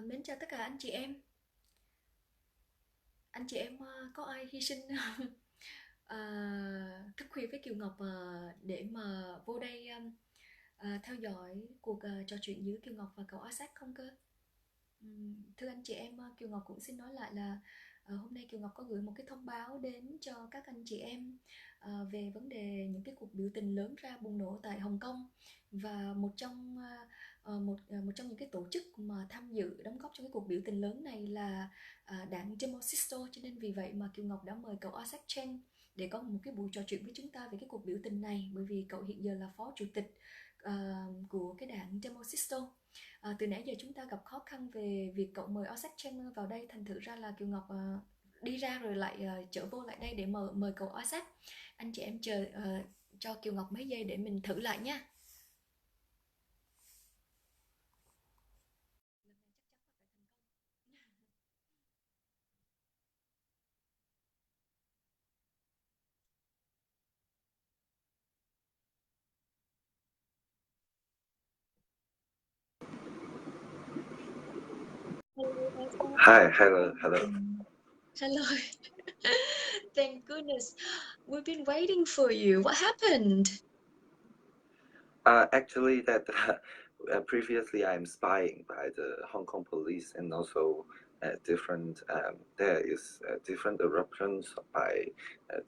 Mến chào tất cả anh chị em. Anh chị em có ai hy sinh ờ, thức khuya với Kiều Ngọc để mà vô đây theo dõi cuộc trò chuyện giữa Kiều Ngọc và cậu Isaac không cơ? Thưa anh chị em, Kiều Ngọc cũng xin nói lại là hôm nay Kiều Ngọc có gửi một cái thông báo đến cho các anh chị em về vấn đề những cái cuộc biểu tình lớn ra bùng nổ tại Hồng Kông, và một trong những cái tổ chức mà tham dự đóng góp trong cái cuộc biểu tình lớn này là đảng Demosisto, cho nên vì vậy mà Kiều Ngọc đã mời cậu Isaac Cheng để có một cái buổi trò chuyện với chúng ta về cái cuộc biểu tình này, bởi vì cậu hiện giờ là phó chủ tịch của cái đảng Demosisto. Từ nãy giờ chúng ta gặp khó khăn về việc cậu mời Isaac Cheng vào đây, thành thử ra là Kiều Ngọc đi ra rồi lại trở vô lại đây để mời cậu Isaac. Anh chị em chờ cho Kiều Ngọc mấy giây để mình thử lại nha. Hello, Isaac. Hi, hello. Hello. Thank goodness. We've been waiting for you. What happened? Actually, that previously I'm spying by the Hong Kong police, and also different there is different eruptions by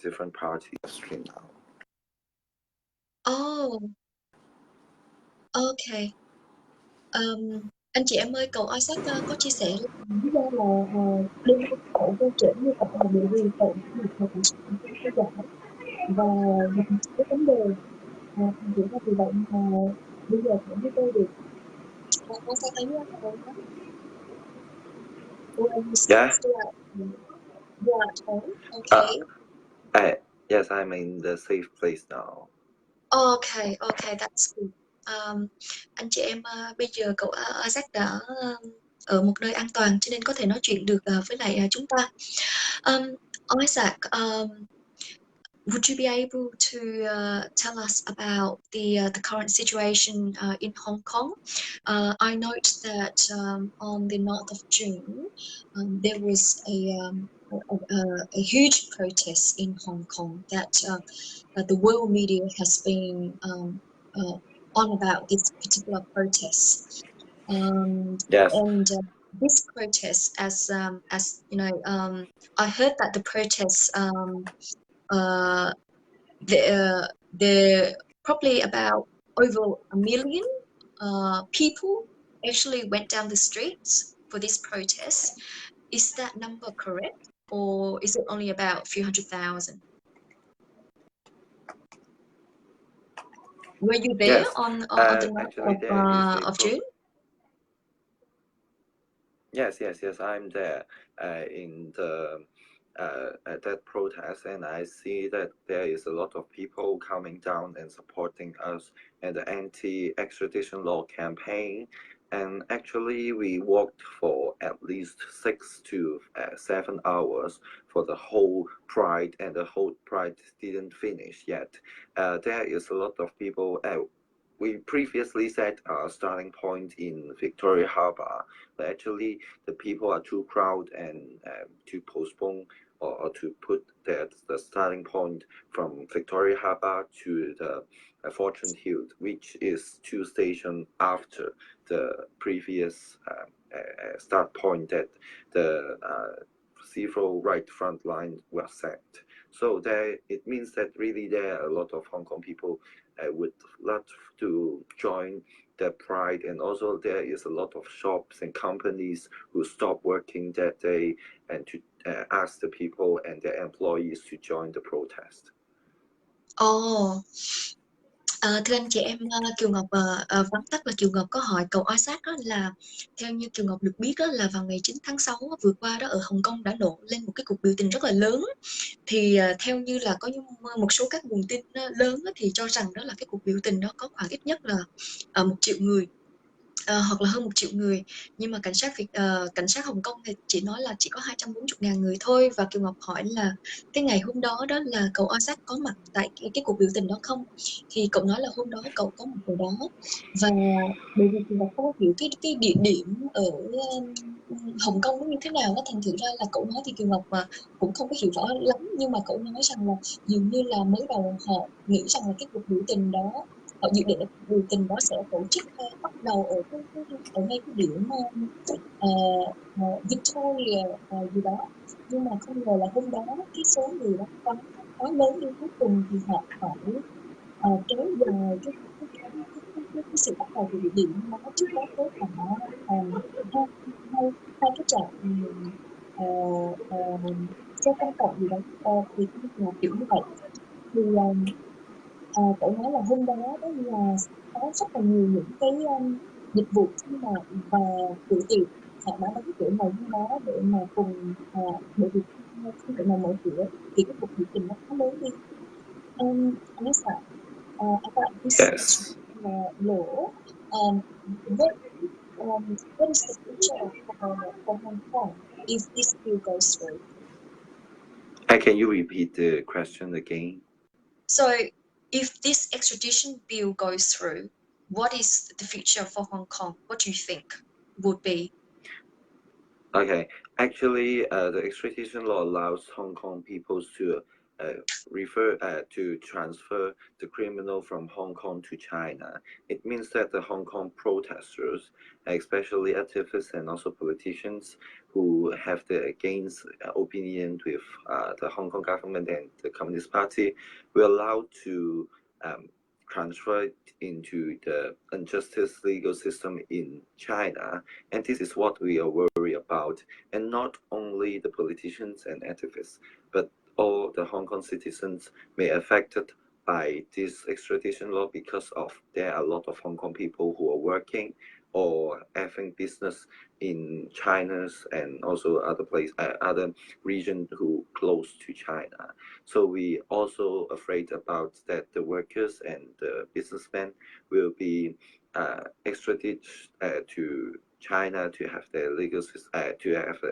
different parties stream now. Oh, okay. Anh chị em ơi, cậu Isaac có chia sẻ lý do là đêm hôm cậu vô trễ như vậy là bởi vì cậu được một cảnh sát theo dõi và gặp một cái vấn đề, thành thử ra vì vậy mà bây giờ cậu mới vô được. Con sẽ thấy cậu đó. Yeah. Yeah, at home. Okay. Yes, I'm in the safe place now. Okay, that's good. Anh chị em bây giờ cậu Isaac đã ở một nơi an toàn cho nên có thể nói chuyện được với lại chúng ta. Isaac, would you be able to tell us about the current situation in Hong Kong? I note that on the 9th of June, there was a huge protest in Hong Kong that the world media has been on about this particular protest. Yes. And this protest, as you know, I heard that the protests there probably about over 1 million people actually went down the streets for this protest. Is that number correct, or is it only about a few 100,000? Were you there Yes. on the Actually, night there is of June? Yes, I'm there in the at that protest, and I see that there is a lot of people coming down and supporting us and the anti-extradition law campaign. And actually, we walked for at least 6 to 7 hours for the whole Pride, and the whole Pride didn't finish yet. There is a lot of people. We previously set our starting point in Victoria Harbour, but actually the people are too crowded and to postpone or to put the starting point from Victoria Harbour to the Fortune Hill, which is 2 stations after the previous start point that the civil right front line was set. So there, it means that really there are a lot of Hong Kong people would love to join the Pride, and also there is a lot of shops and companies who stop working that day and to ask the people and their employees to join the protest. Oh, thưa anh chị em, Kiều Ngọc vắn tắt là Kiều Ngọc có hỏi cậu Isaac đó là theo như Kiều Ngọc được biết đó là vào ngày 9 tháng 6 vừa qua đó ở Hong Kong đã nổ lên một cái cuộc biểu tình rất là lớn. Thì theo như là có một số các nguồn tin lớn thì cho rằng đó là cái cuộc biểu tình đó có khoảng ít nhất là 1 triệu người. hoặc là hơn 1 triệu người, nhưng mà cảnh sát Hồng Kông thì chỉ nói là chỉ có 240.000 người thôi. Và Kiều Ngọc hỏi là cái ngày hôm đó đó là cậu Isaac có mặt tại cái cuộc biểu tình đó không? Thì cậu nói là hôm đó cậu có mặt ở đó, và bởi vì Kiều Ngọc không có hiểu cái địa điểm ở Hồng Kông nó như thế nào đó, thành thử ra là cậu nói thì Kiều Ngọc mà cũng không có hiểu rõ lắm, nhưng mà cậu nói rằng là dường như là mới đầu họ nghĩ rằng là cái cuộc biểu tình đó, họ dự định là cuộc biểu tình đó sẽ tổ chức bắt đầu ở ở ngay cái điểm ờ, Victoria gì đó, nhưng mà không ngờ là hôm đó cái số người đó quá lớn, đến cuối cùng thì họ phải kéo dài cái sự bắt đầu của địa điểm đó. Trước đó tới khoảng hai hai hai cái trạm ờ, ờ, xe công cộng gì đó, thì là kiểu như vậy. Thì cậu nói là hôm đó đó là có rất là nhiều những cái dịch vụ thương mại và cửa tiệm họ đã đóng cửa ngày hôm đó để mà cùng bởi vì không thể nào mở cửa thì cái cuộc biểu tình nó quá lớn đi. Anissa, about this Yes. law, what what is the future for Hong Kong if this bill goes through? Can you repeat the question again? So, if this extradition bill goes through, what is the future for Hong Kong? What do you think would be? Okay, actually, the extradition law allows Hong Kong people to transfer the criminal from Hong Kong to China. It means that the Hong Kong protesters, especially activists and also politicians who have the against opinion with the Hong Kong government and the Communist Party, will allow to transfer into the injustice legal system in China, and this is what we are worried about. And not only the politicians and activists, but all the Hong Kong citizens may be affected by this extradition law because of there are a lot of Hong Kong people who are working or having business in China's and also other regions who close to China. So we also afraid about that the workers and the businessmen will be extradited to China to have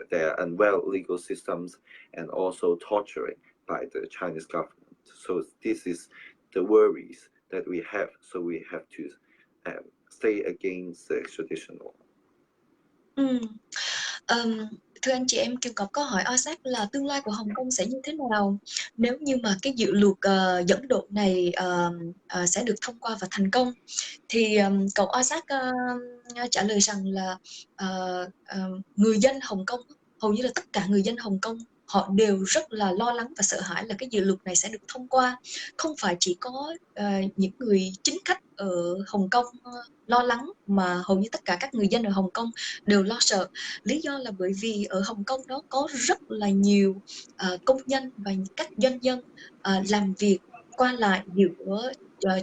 their unwell legal systems and also torturing by the Chinese government. So this is the worries that we have. So we have to stay against the extradition law. Thưa anh chị em, Kiều Ngọc có hỏi Isaac là tương lai của Hồng Kông sẽ như thế nào nếu như mà cái dự luật dẫn độ này sẽ được thông qua và thành công. Thì cậu Isaac trả lời rằng là người dân Hồng Kông, hầu như là tất cả người dân Hồng Kông, họ đều rất là lo lắng và sợ hãi là cái dự luật này sẽ được thông qua. Không phải chỉ có những người chính khách ở Hồng Kông lo lắng, mà hầu như tất cả các người dân ở Hồng Kông đều lo sợ. Lý do là bởi vì ở Hồng Kông đó có rất là nhiều công nhân và các doanh nhân làm việc qua lại giữa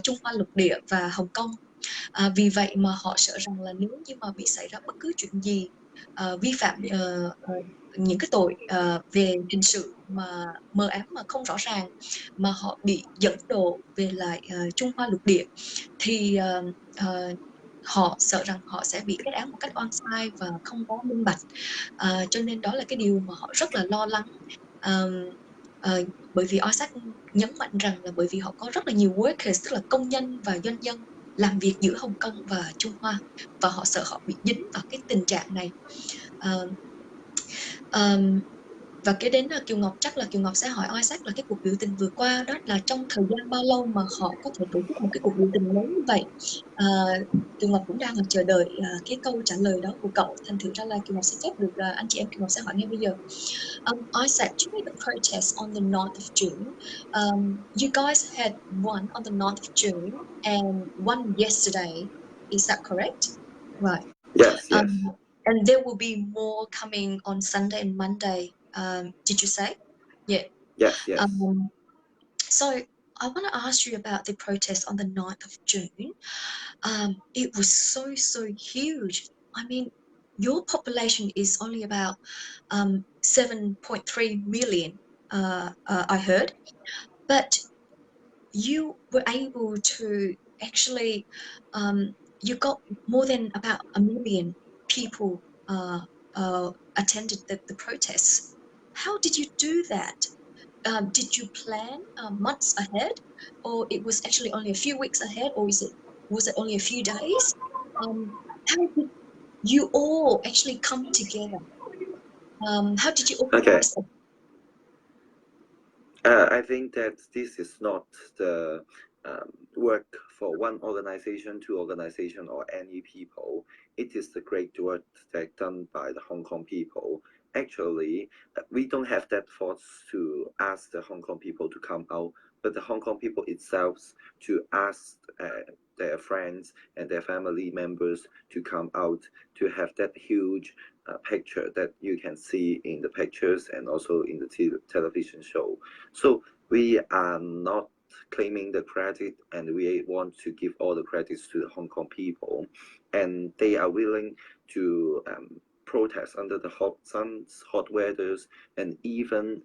Trung Hoa lục địa và Hồng Kông. Vì vậy mà họ sợ rằng là nếu như mà bị xảy ra bất cứ chuyện gì vi phạm những cái tội về hình sự mà mờ ám mà không rõ ràng, mà họ bị dẫn độ về lại Trung Hoa lục địa, thì họ sợ rằng họ sẽ bị kết án một cách oan sai và không có minh bạch. Cho nên đó là cái điều mà họ rất là lo lắng. Bởi vì Isaac nhấn mạnh rằng là bởi vì họ có rất là nhiều workers, tức là công nhân và doanh nhân làm việc giữa Hồng Kông và Trung Hoa, và họ sợ họ bị dính vào cái tình trạng này. Và kế đến là Kiều Ngọc, chắc là Kiều Ngọc sẽ hỏi Isaac là cái cuộc biểu tình vừa qua đó là trong thời gian bao lâu mà họ có thể tổ chức một cái cuộc biểu tình lớn như vậy. Kiều Ngọc cũng đang chờ đợi cái câu trả lời đó của cậu, thành thử ra là Kiều Ngọc sẽ phép được anh chị em Kiều Ngọc sẽ hỏi ngay bây giờ. Isaac, during the protest on the 9th of June, you guys had one on the 9th of June and one yesterday. Is that correct? Right. Yes, yes. And there will be more coming on Sunday and Monday. Did you say? Yeah. Yes, yes. So I want to ask you about the protest on the 9th of June. It was so huge. I mean, your population is only about 7.3 million, I heard, but you were able to actually you got more than about 1 million people attended the protests. How did you do that? Did you plan months ahead, or it was actually only a few weeks ahead, or was it only a few days? How did you all actually come together? How did you Okay. organize it? I think that this is not the work for one organization, two organization, or any people. It is the great work that done by the Hong Kong people. Actually, we don't have that force to ask the Hong Kong people to come out, but the Hong Kong people itself to ask their friends and their family members to come out to have that huge picture that you can see in the pictures and also in the television show. So we are not claiming the credit, and we want to give all the credits to the Hong Kong people, and they are willing to protest under the hot suns, hot weathers, and even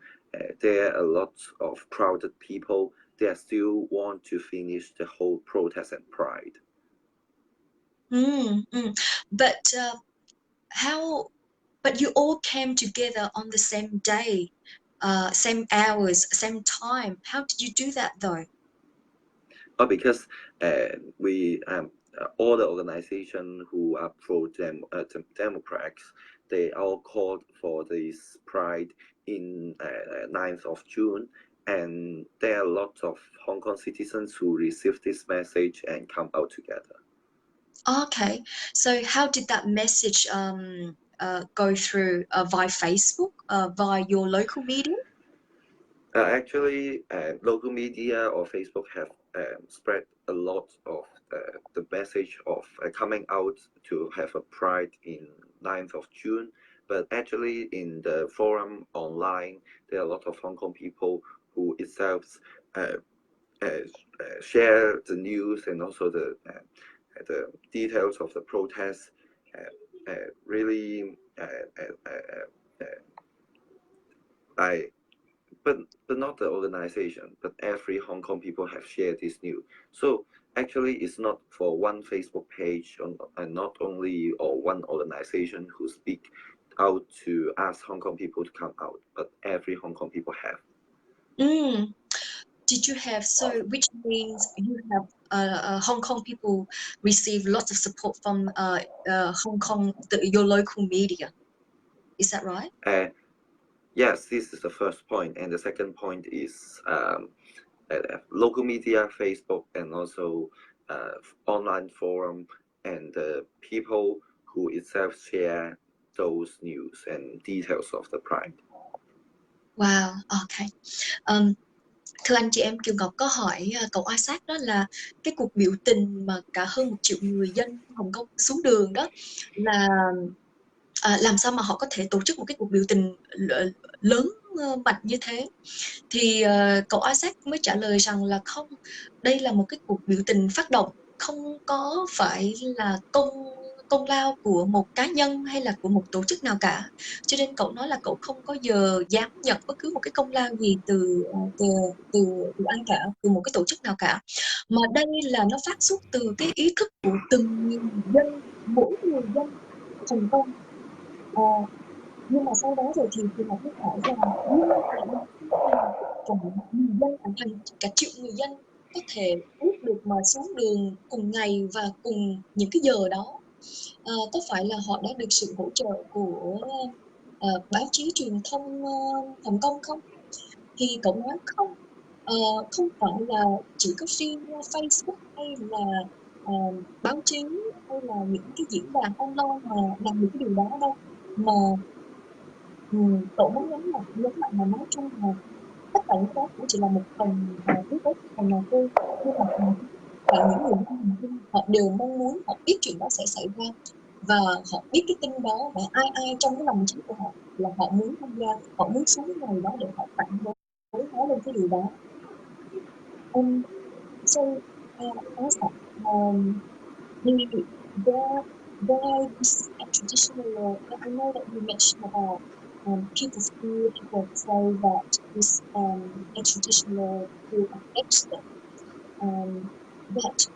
there are a lot of crowded people. They still want to finish the whole protest and pride. But how? But you all came together on the same day, same hours, same time. How did you do that though? Because we all the organization who are Democrats, they all called for this pride in 9th of June, and there are lots of Hong Kong citizens who received this message and come out together. Okay, so how did that message go through via Facebook, via your local media? Actually, local media or Facebook have spread a lot of the message of coming out to have a pride in 9th of June. But actually, in the forum online, there are a lot of Hong Kong people who itself share the news and also the details of the protest. Really, but not the organization, but every Hong Kong people have shared this news. So actually, it's not for one Facebook page and not only or one organization who speak out to ask Hong Kong people to come out, but every Hong Kong people have. Did you have, so which means you have Hong Kong people receive lots of support from Hong Kong, your local media. Is that right? Yes, this is the first point, and the second point is local media, Facebook, and also online forum, and the people who itself share those news and details of the pride. Wow, okay. Thưa anh chị em, Kiều Ngọc có hỏi cậu Isaac đó là cái cuộc biểu tình mà cả hơn 1 triệu người dân Hồng Kông xuống đường đó là làm sao mà họ có thể tổ chức một cái cuộc biểu tình lớn mạnh như thế. Thì cậu Isaac mới trả lời rằng là không, đây là một cái cuộc biểu tình phát động, không có phải là công lao của một cá nhân hay là của một tổ chức nào cả. Cho nên cậu nói là cậu không có giờ dám nhận bất cứ một cái công lao gì từ ai cả, từ một cái tổ chức nào cả. Mà đây là nó phát xuất từ cái ý thức của từng người dân, mỗi người dân Hồng Kông. Nhưng mà sau đó rồi thì Ngọc mới hỏi rằng nhưng mà cả người dân, cả triệu người dân có thể biết được mà xuống đường cùng ngày và cùng những cái giờ đó, có phải là họ đã được sự hỗ trợ của báo chí truyền thông Hồng Kông không? Thì cậu nói không, không phải là chỉ có riêng Facebook hay là báo chí hay là những cái diễn đàn online mà làm những cái điều đó đâu, mà cậu muốn nhấn mạnh mà nói chung là tất cả những đó cũng chỉ là một phần yếu tố phần nào thôi, nhưng mà cả những người dân họ đều mong muốn, họ biết chuyện đó sẽ xảy ra và họ biết cái tin đó, và ai trong cái lòng trí của họ là họ muốn tham gia, họ muốn xuống ngày đó để họ phản đối nói lên cái điều đó. So also there is a traditional. I know that you mentioned about people say that this a traditional view of exit, but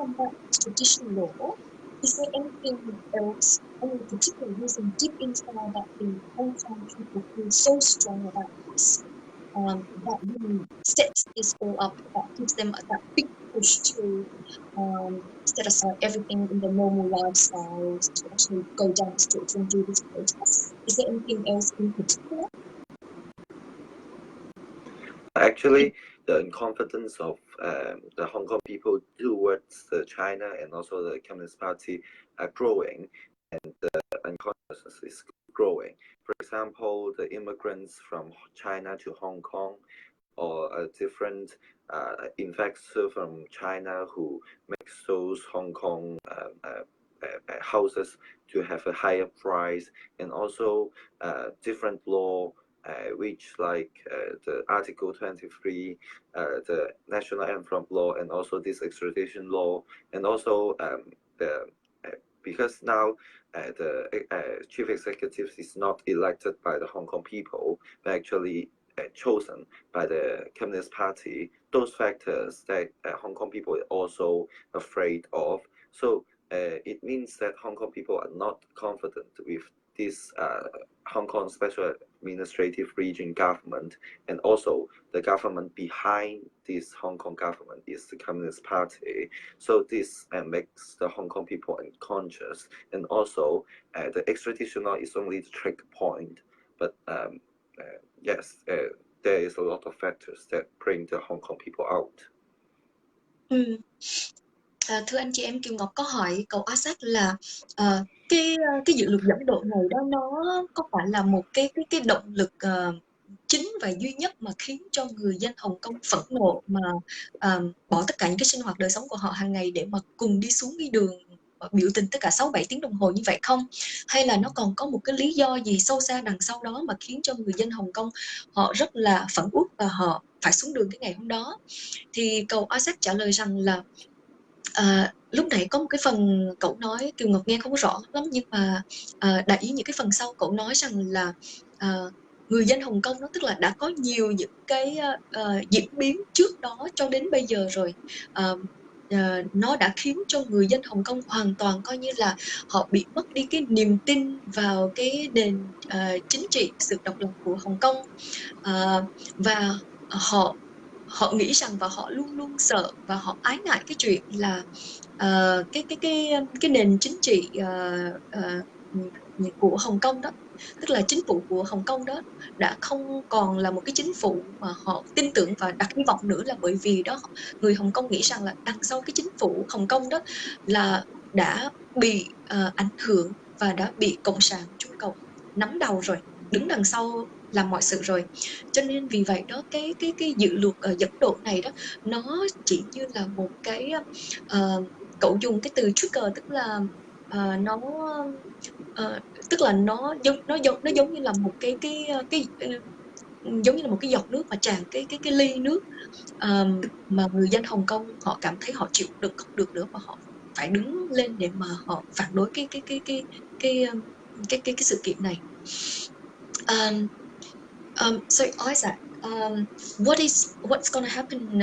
on that extradition law, is there anything else, any particular reason deep inside that the Hong Kong people feel so strong about this, that really sets this all up, that gives them that big push to set aside everything in their normal lifestyles to actually go down the streets and do this protest? Is there anything else in particular? Actually, the confidence of the Hong Kong people towards the China and also the Communist Party are growing, and the unconsciousness is growing. For example, the immigrants from China to Hong Kong, or a different investor from China who makes those Hong Kong houses to have a higher price, and also different law which like the Article 23, the National Anthem law, and also this extradition law, and also the because now the chief executive is not elected by the Hong Kong people, but actually chosen by the Communist Party. Those factors that Hong Kong people are also afraid of. So it means that Hong Kong people are not confident with this Hong Kong Special Administrative Region government, and also the government behind this Hong Kong government is the Communist Party. So this makes the Hong Kong people unconscious, and also the extradition law is only the trigger point, but yes, there is a lot of factors that bring the Hong Kong people out. Thưa anh chị em, Kiều Ngọc có hỏi cậu Isaac là cái dự luật dẫn độ này đó, nó có phải là một cái động lực chính và duy nhất mà khiến cho người dân Hồng Kông phẫn nộ mà bỏ tất cả những cái sinh hoạt đời sống của họ hàng ngày để mà cùng đi xuống cái đường biểu tình tất cả 6-7 tiếng đồng hồ như vậy không? Hay là nó còn có một cái lý do gì sâu xa đằng sau đó mà khiến cho người dân Hồng Kông họ rất là phẫn uất và họ phải xuống đường cái ngày hôm đó? Thì cậu Isaac trả lời rằng là lúc nãy có một cái phần cậu nói Kiều Ngọc nghe không có rõ lắm, nhưng mà đại ý những cái phần sau cậu nói rằng là người dân Hồng Kông đó, tức là đã có nhiều những cái diễn biến trước đó cho đến bây giờ rồi, nó đã khiến cho người dân Hồng Kông hoàn toàn coi như là họ bị mất đi cái niềm tin vào cái nền chính trị, sự độc lập của Hồng Kông, và họ nghĩ rằng và họ luôn luôn sợ và họ ái ngại cái chuyện là cái nền chính trị của Hồng Kông đó, tức là chính phủ của Hồng Kông đó đã không còn là một cái chính phủ mà họ tin tưởng và đặt hy vọng nữa, là bởi vì đó người Hồng Kông nghĩ rằng là đằng sau cái chính phủ Hồng Kông đó là đã bị ảnh hưởng và đã bị Cộng sản Trung Cộng nắm đầu rồi, đứng đằng sau làm mọi sự rồi. Cho nên vì vậy đó, cái dự luật dẫn độ này đó, nó chỉ như là một cái cậu dùng cái từ trigger, tức là nó giống như là một cái giống như là một cái giọt nước mà tràn cái ly nước, mà người dân Hồng Kông họ cảm thấy họ chịu đựng không được nữa, và họ phải đứng lên để mà họ phản đối cái sự kiện này. So Isaac, what's going to happen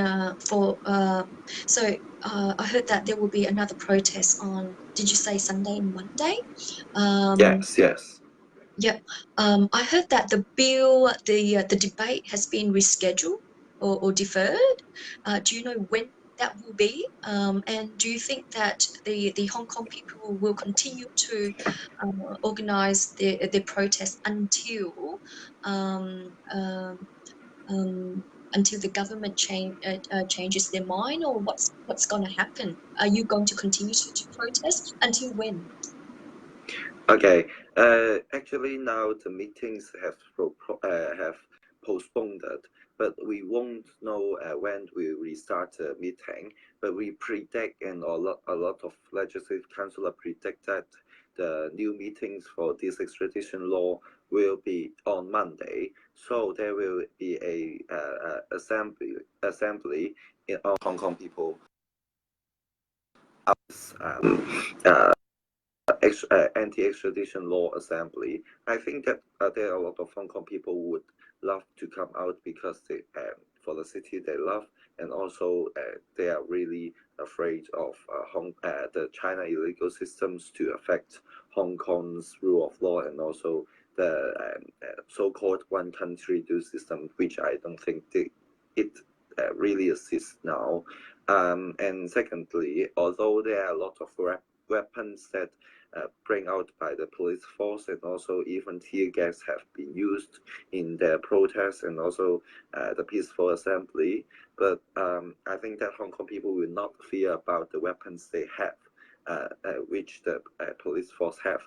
I heard that there will be another protest on, did you say Sunday and Monday? Yes. Yeah. I heard that the debate has been rescheduled or deferred. Do you know when that will be? And do you think that the Hong Kong people will continue to organize their protest until the government changes their mind, or what's going to happen? Are you going to continue to protest until when? Okay. Actually, now the meetings have postponed, but we won't know when we restart the meeting. But we predict, and a lot of legislative councillors predict that the new meetings for this extradition law will be on Monday. So there will be a assembly of Hong Kong people. Anti-extradition law assembly. I think that there are a lot of Hong Kong people who would love to come out because they for the city they love, and also they are really afraid of the China illegal systems to affect Hong Kong's rule of law, and also the so-called one country two system, which I don't think it really exists now. And secondly, although there are a lot of weapons that bring out by the police force, and also even tear gas have been used in the protests and also the peaceful assembly. But I think that Hong Kong people will not fear about the weapons they have, which the police force have.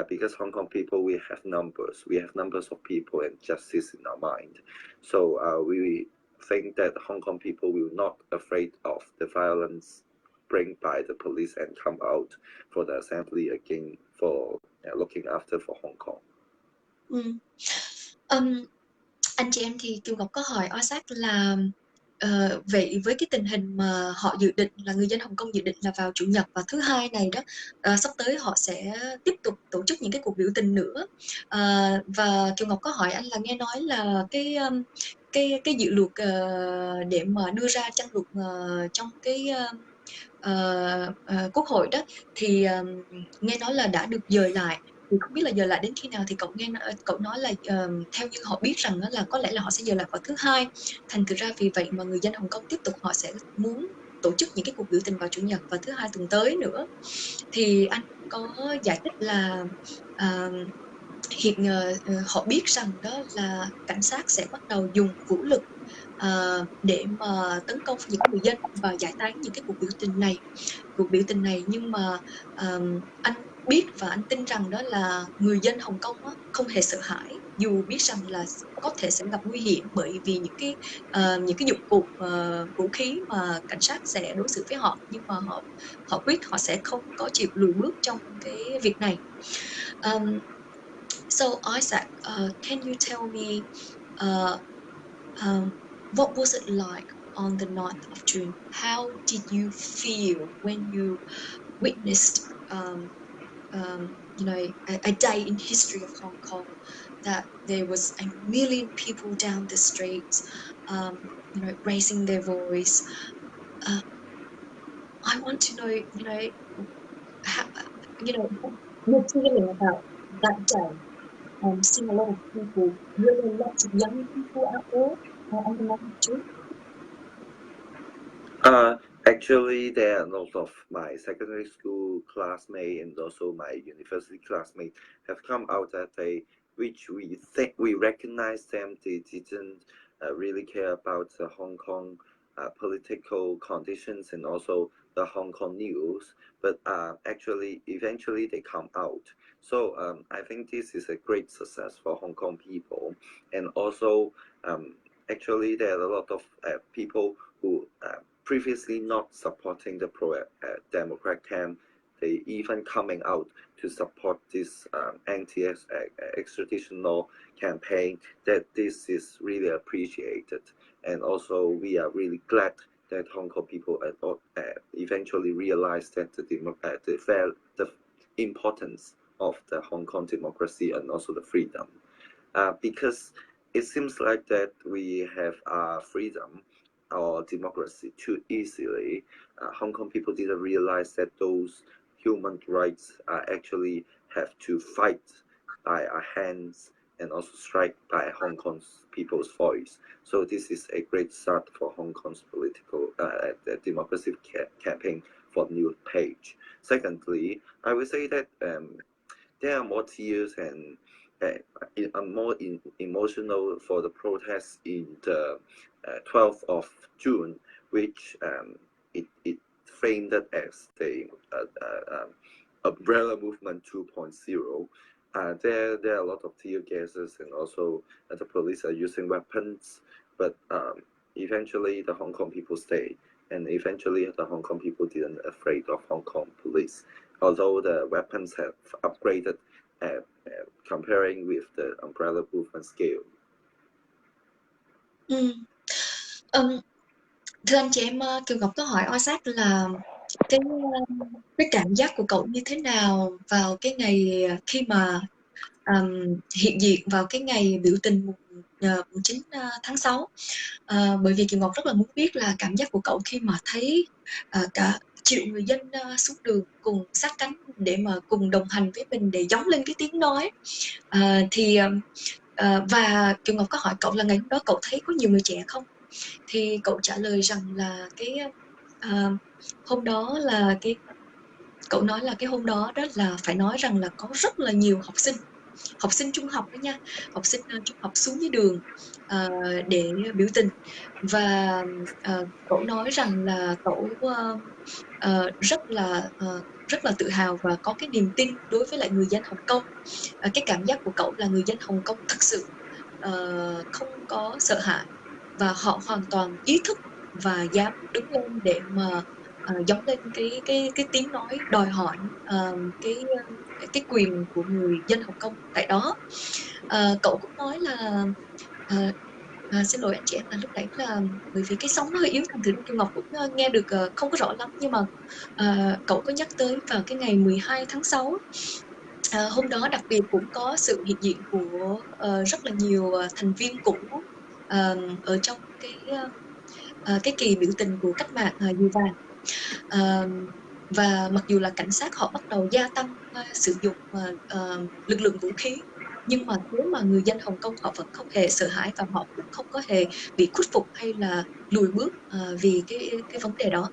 Because Hong Kong people, we have numbers of people and justice in our mind. So we think that Hong Kong people will not afraid of the violence bring by the police and come out for the assembly again for looking after for Hong Kong. Anh chị em thì Kiều Ngọc có hỏi Isaac là vậy với cái tình hình mà họ dự định là người dân Hồng Kông dự định là vào Chủ nhật và thứ Hai này đó, sắp tới họ sẽ tiếp tục tổ chức những cái cuộc biểu tình nữa, và Kiều Ngọc có hỏi anh là nghe nói là cái dự luật để mà đưa ra tranh luận trong cái Quốc hội đó thì nghe nói là đã được dời lại. Thì không biết là dời lại đến khi nào, thì cậu nói là theo như họ biết rằng là có lẽ là họ sẽ dời lại vào thứ Hai. Thành thử ra vì vậy mà người dân Hồng Kông tiếp tục họ sẽ muốn tổ chức những cái cuộc biểu tình vào Chủ nhật và thứ Hai tuần tới nữa. Thì anh có giải thích là hiện họ biết rằng đó là cảnh sát sẽ bắt đầu dùng vũ lực để mà tấn công những người dân và giải tán những cái cuộc biểu tình này. Nhưng mà anh biết và anh tin rằng đó là người dân Hồng Kông không hề sợ hãi, dù biết rằng là có thể sẽ gặp nguy hiểm bởi vì những cái dụng cụ vũ khí mà cảnh sát sẽ đối xử với họ, nhưng mà họ quyết họ sẽ không có chịu lùi bước trong cái việc này. So Isaac, can you tell me what was it like on the 9th of June? How did you feel when you witnessed, a day in history of Hong Kong, that there was a million people down the streets, raising their voice? I want to know, how, your feeling about that day. Seeing a lot of people, really lots of young people out there on the 9th of June. Actually, there are a lot of my secondary school classmates and also my university classmates have come out that day, which we recognize them. They didn't really care about the Hong Kong political conditions and also the Hong Kong news, but actually, eventually they come out. So I think this is a great success for Hong Kong people, and also actually there are a lot of people who previously not supporting the pro-democrat camp. They even coming out to support this anti-extradition law campaign. That this is really appreciated, and also we are really glad that Hong Kong people eventually realize that the importance of the Hong Kong democracy and also the freedom, because it seems like that we have freedom or democracy too easily. Hong Kong people didn't realize that those human rights actually have to fight by our hands and also strike by Hong Kong's people's voice. So this is a great start for Hong Kong's political democracy campaign for new page. Secondly, I would say that there are more tears and more emotional for the protests in the 12th of June, which it framed it as the umbrella movement 2.0. There are a lot of tear gases, and also the police are using weapons, but eventually the Hong Kong people stay, and eventually the Hong Kong people didn't afraid of Hong Kong police, although the weapons have upgraded comparing with the umbrella movement scale. Thưa anh chị em, Kiều Ngọc có hỏi Isaac là cái cảm giác của cậu như thế nào vào cái ngày khi mà hiện diện vào cái ngày biểu tình mùng 9 tháng 6. Bởi vì Kiều Ngọc rất là muốn biết là cảm giác của cậu khi mà thấy cả triệu người dân xuống đường cùng sát cánh để mà cùng đồng hành với mình để gióng lên cái tiếng nói. Và Kiều Ngọc có hỏi cậu là ngày hôm đó cậu thấy có nhiều người trẻ không? Thì cậu trả lời rằng là hôm đó là cậu nói là cái hôm đó là phải nói rằng là có rất là nhiều học sinh trung học đó nha, học sinh trung học xuống dưới đường để biểu tình. Và cậu nói rằng là cậu rất là tự hào và có cái niềm tin đối với lại người dân Hồng Kông. Cái cảm giác của cậu là người dân Hồng Kông thực sự không có sợ hãi và họ hoàn toàn ý thức và dám đứng lên để mà giống lên cái tiếng nói đòi hỏi cái quyền của người dân Hồng Kông tại đó. Cậu cũng nói là xin lỗi anh chị em là lúc nãy là bởi vì cái sóng nó hơi yếu thành thử Kiều Ngọc cũng nghe được không có rõ lắm, nhưng mà cậu có nhắc tới vào cái ngày 12 tháng 6. Hôm đó đặc biệt cũng có sự hiện diện của rất là nhiều thành viên cũ ở trong cái kỳ biểu tình của cách mạng Dìu Vàng. Và mặc dù là cảnh sát họ bắt đầu gia tăng sử dụng lực lượng vũ khí, nhưng mà nếu mà người dân Hồng Kông họ vẫn không hề sợ hãi và họ cũng không có hề bị khuất phục hay là lùi bước vì cái vấn đề đó.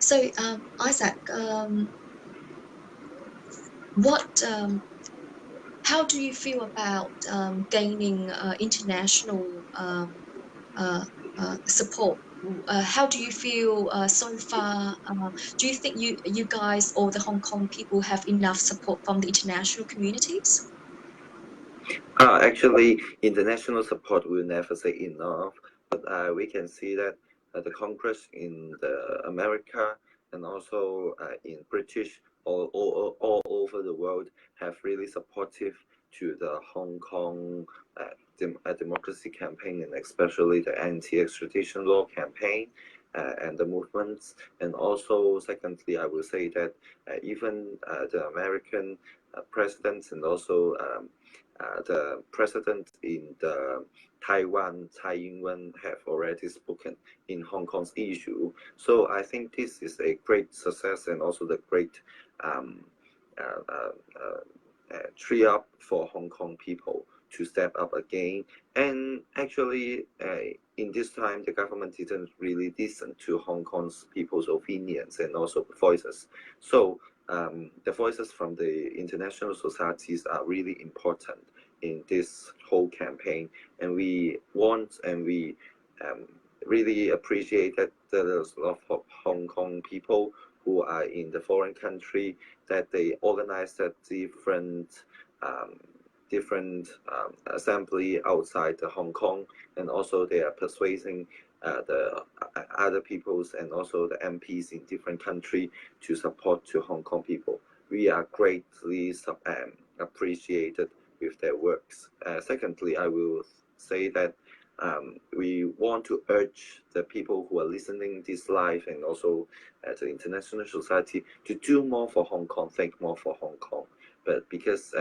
So Isaac, how do you feel about gaining international support? How do you feel so far? Do you think you guys or the Hong Kong people have enough support from the international communities? Actually, international support will never say enough, but we can see that the Congress in America and also in British all over the world have really supportive to the Hong Kong democracy campaign, and especially the anti-extradition law campaign and the movements. And also, secondly, I will say that even the American presidents and also the president in the Taiwan, Tsai Ing-wen, have already spoken in Hong Kong's issue. So I think this is a great success and also the great tree up for Hong Kong people to step up again. And actually, in this time, the government didn't really listen to Hong Kong's people's opinions and also voices. So the voices from the international societies are really important in this whole campaign, and we want and we really appreciate that there's a lot of Hong Kong people who are in the foreign country, that they organize that different assembly outside the Hong Kong, and also they are persuading the other peoples and also the MPs in different countries to support to Hong Kong people. We are greatly appreciated with their works. Secondly, I will say that we want to urge the people who are listening this live and also the international society to do more for Hong Kong, think more for Hong Kong. But because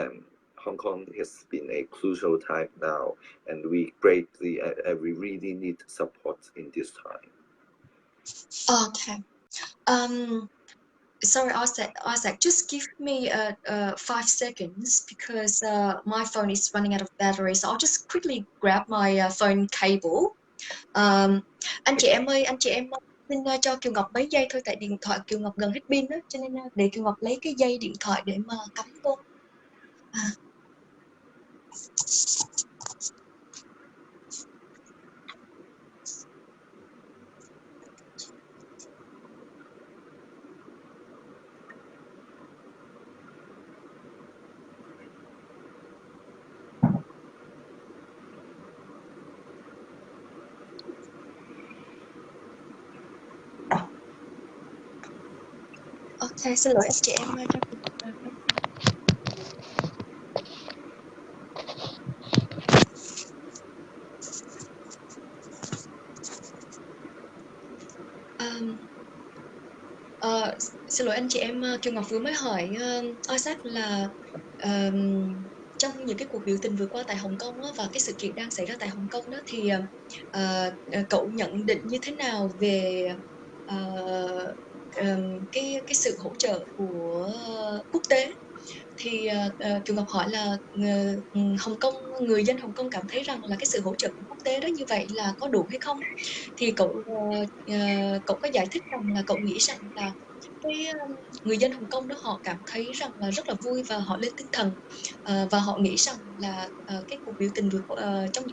Hong Kong has been a crucial time now, and we really need support in this time. Okay. Sorry, Isaac, just give me 5 seconds because my phone is running out of battery. So I'll just quickly grab my phone cable. Anh chị em ơi, xin cho Kiều Ngọc mấy giây thôi, tại điện thoại Kiều Ngọc gần hết pin đó, cho nên để Kiều Ngọc lấy cái dây điện thoại để mà cắm vô. Ok, xin lỗi anh chị em cho Kiều Ngọc. Xin lỗi anh chị em, Kiều Ngọc vừa mới hỏi Isaac là trong những cái cuộc biểu tình vừa qua tại Hồng Kông á, và cái sự kiện đang xảy ra tại Hồng Kông đó thì cậu nhận định như thế nào về ờ, cái sự hỗ trợ của quốc tế? Thì Kiều Ngọc hỏi là Hồng Kông, người dân Hồng Kông cảm thấy rằng là cái sự hỗ trợ của quốc tế đó như vậy là có đủ hay không? Thì cậu có giải thích rằng là cậu nghĩ rằng là cái người dân Hồng Kông đó họ cảm thấy rằng là rất là vui và họ lên tinh thần, và họ nghĩ rằng là cái cuộc biểu tình trong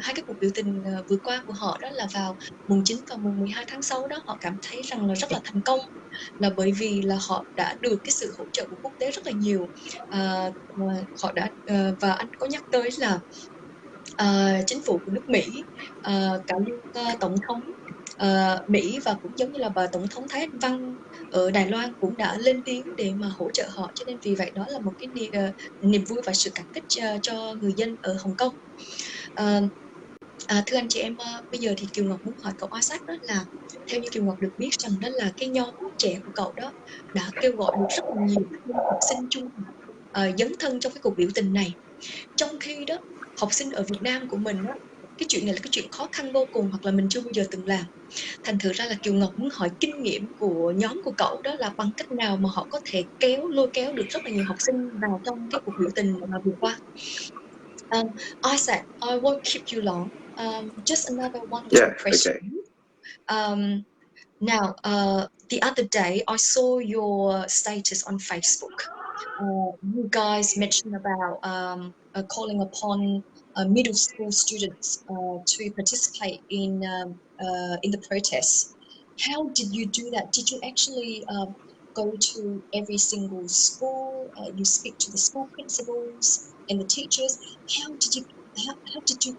hai cái cuộc biểu tình vừa qua của họ đó là vào mùng 9 và mùng 12 tháng 6 đó, họ cảm thấy rằng là rất là thành công, là bởi vì là họ đã được cái sự hỗ trợ của quốc tế rất là nhiều. Họ đã và anh có nhắc tới là chính phủ của nước Mỹ, cả luôn tổng thống Mỹ và cũng giống như là bà tổng thống Thái Anh Văn ở Đài Loan cũng đã lên tiếng để mà hỗ trợ họ, cho nên vì vậy đó là một cái niềm vui và sự cảm kích cho người dân ở Hồng Kông. Thưa anh chị em, bây giờ thì Kiều Ngọc muốn hỏi cậu Isaac đó là, theo như Kiều Ngọc được biết rằng đó là cái nhóm trẻ của cậu đó đã kêu gọi được rất là nhiều học sinh trung học dấn thân trong cái cuộc biểu tình này, trong khi đó học sinh ở Việt Nam của mình đó, cái chuyện này là cái chuyện khó khăn vô cùng, hoặc là mình chưa bao giờ từng làm. Thành thử ra là Kiều Ngọc muốn hỏi kinh nghiệm của nhóm của cậu đó là bằng cách nào mà họ có thể lôi kéo được rất là nhiều học sinh vào trong cái cuộc biểu tình vừa qua. Isaac, I won't keep you long. Just another one or two Yeah, okay. questions. Now, the other day I saw your status on Facebook. You guys mentioned about calling upon middle school students to participate in the protests. How did you do that? Did you actually go to every single school? You speak to the school principals and the teachers. How did you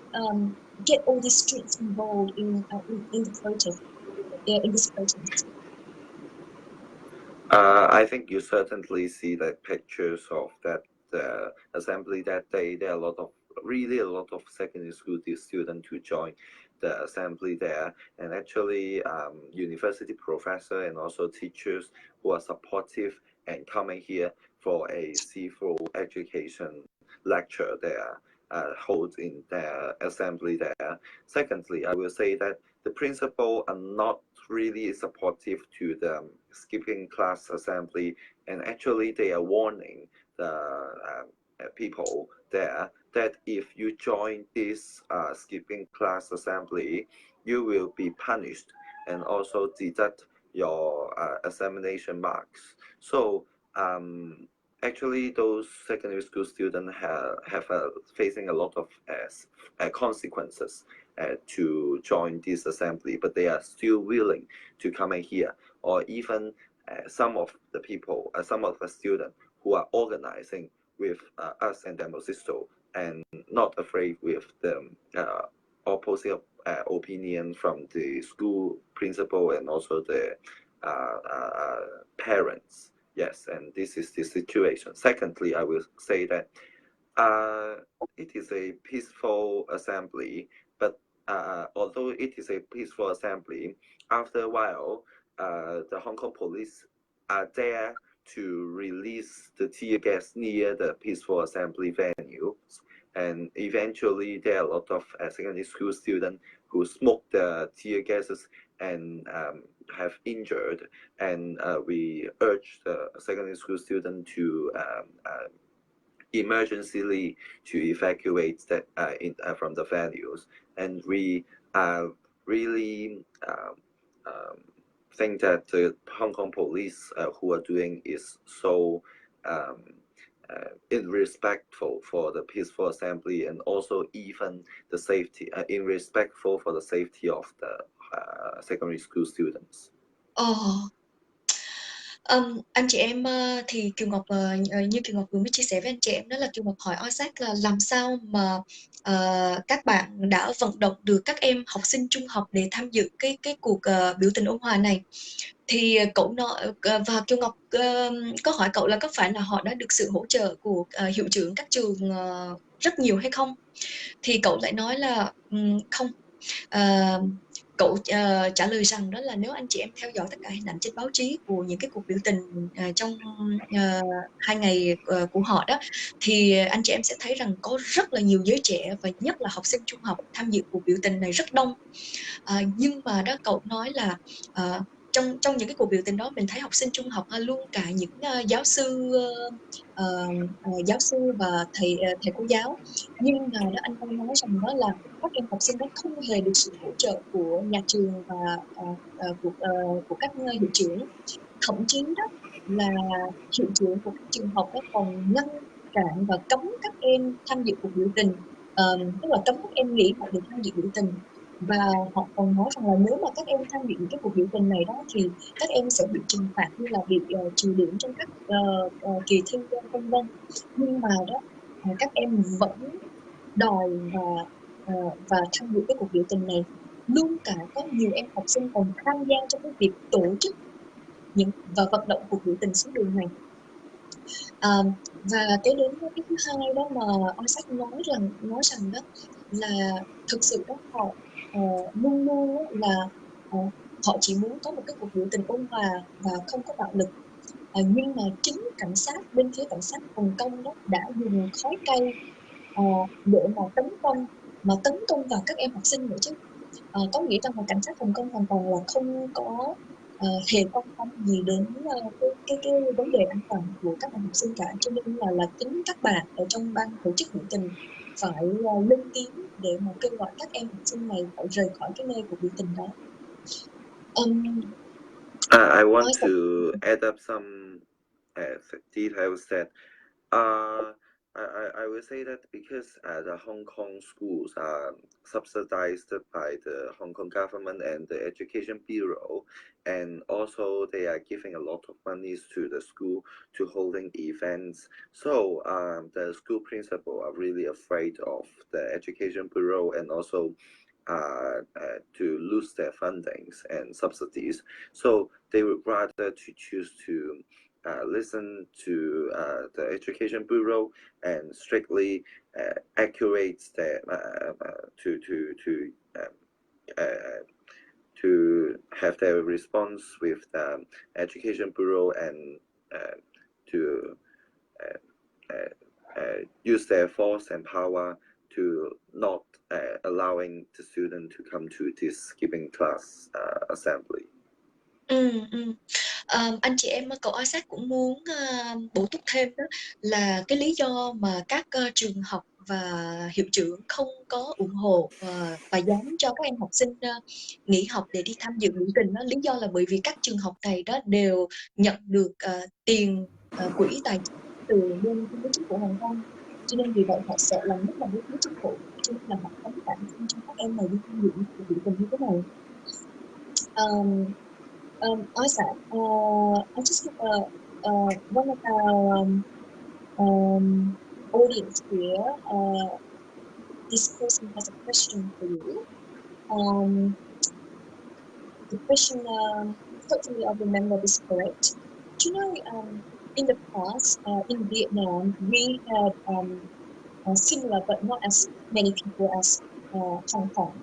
get all these students involved in the protest? In this protest? I think you certainly see the pictures of that assembly that day. There are really a lot of secondary school students who joined the assembly there, and actually university professor and also teachers who are supportive and coming here for a civil education lecture there. Hold in the assembly there. Secondly, I will say that the principal are not really supportive to the skipping class assembly, and actually they are warning the people there that if you join this skipping class assembly, you will be punished and also deduct your examination marks. So actually those secondary school students have facing a lot of consequences to join this assembly, but they are still willing to come in here. Or even some of the people, some of the students who are organizing with us and Demosisto, and not afraid with the opposite opinion from the school principal and also the parents. Yes, and this is the situation. Secondly, I will say that it is a peaceful assembly, but although it is a peaceful assembly, after a while, the Hong Kong police are there to release the tear gas near the peaceful assembly venue. And eventually, there are a lot of secondary school students who smoke the tear gases and have injured. And we urge the secondary school students to emergency to evacuate that from the venues, and we really think that the Hong Kong police who are doing is so irrespectful for the peaceful assembly, and also even the safety, irrespectful for the safety of the secondary school students. Anh chị em, thì Kiều Ngọc như Kiều Ngọc vừa mới chia sẻ với anh chị em đó, là Kiều Ngọc hỏi Isaac là làm sao mà các bạn đã vận động được các em học sinh trung học để tham dự cái cuộc biểu tình ôn hòa này. Thì cậu nói và Kiều Ngọc có hỏi cậu là có phải là họ đã được sự hỗ trợ của hiệu trưởng các trường rất nhiều hay không, thì cậu lại nói là không. cậu trả lời rằng đó là nếu anh chị em theo dõi tất cả hình ảnh trên báo chí của những cái cuộc biểu tình trong 2 ngày của họ đó, thì anh chị em sẽ thấy rằng có rất là nhiều giới trẻ và nhất là học sinh trung học tham dự cuộc biểu tình này rất đông. Nhưng mà đó cậu nói là trong những cái cuộc biểu tình đó mình thấy học sinh trung học luôn cả những giáo sư và thầy cô giáo, nhưng mà đó anh ta nói rằng đó là các em học sinh đó không hề được sự hỗ trợ của nhà trường và của các hiệu trưởng, thậm chí đó là hiệu trưởng của các trường học đó còn ngăn cản và cấm các em tham dự cuộc biểu tình, tức là cấm các em nghỉ học để tham dự biểu tình. Và họ còn nói rằng là nếu mà các em tham dự những cái cuộc biểu tình này đó thì các em sẽ bị trừng phạt như là bị trừ điểm trong các kỳ thi vân vân. Nhưng mà đó các em vẫn đòi và tham dự cái cuộc biểu tình này. Luôn cả có nhiều em học sinh còn tham gia trong cái việc tổ chức và vận động cuộc biểu tình xuống đường này. Và cái đến cái thứ hai đó mà Isaac nói rằng đó là thực sự đó họ luôn luôn là họ chỉ muốn có một cái cuộc biểu tình ôn hòa và không có bạo lực. Nhưng mà chính cảnh sát bên phía cảnh sát Hồng Kông đó đã dùng khói cây để mà tấn công vào các em học sinh nữa chứ. Có nghĩa rằng là cảnh sát Hồng Kông hoàn toàn là không có hề quan tâm gì đến cái vấn đề an toàn của các bạn học sinh cả, cho nên là chính các bạn ở trong ban tổ chức biểu tình phải lên tiếng để mà kêu gọi các em học sinh này phải rời khỏi cái nơi cuộc biểu tình đó. I want to add up some details that I will say that because the Hong Kong schools are subsidized by the Hong Kong government and the Education Bureau, and also they are giving a lot of money to the school to holding events. So the school principal are really afraid of the Education Bureau and also to lose their fundings and subsidies. So they would rather to choose to listen to the Education Bureau and strictly accurate their to have their response with the Education Bureau and to use their force and power to not allowing the student to come to this skipping class assembly. Anh chị em cậu Isaac cũng muốn bổ túc thêm đó là cái lý do mà các trường học và hiệu trưởng không có ủng hộ và dám cho các em học sinh nghỉ học để đi tham dự biểu tình đó. Lý do là bởi vì các trường học này đó đều nhận được tiền quỹ tài chính từ bên chính phủ Hồng Kông, cho nên vì vậy họ sợ làm mất lòng với phía chính phủ, cho nên là họ cấm cản không cho các em này đi tham dự cuộc biểu tình như thế này. Isaac, I just have one of our audience here. This person has a question for you. The question, hopefully I remember this correct. Do you know, in the past, in Vietnam, we had similar but not as many people as Hong Kong.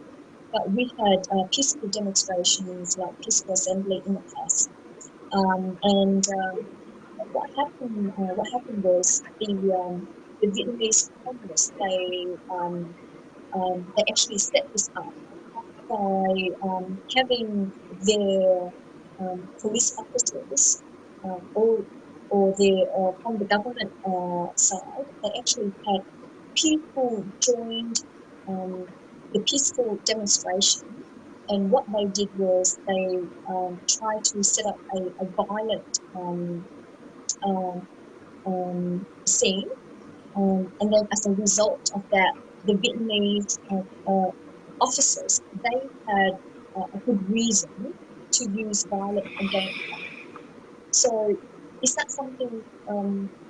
But we had peaceful demonstrations, like peaceful assembly in the past. What happened was the Vietnamese Congress, they actually set this up by having their police officers or from the government side, they actually had people joined the peaceful demonstration, and what they did was they tried to set up a violent scene, and then as a result of that, the Vietnamese officers, they had a good reason to use violence against them. So is that something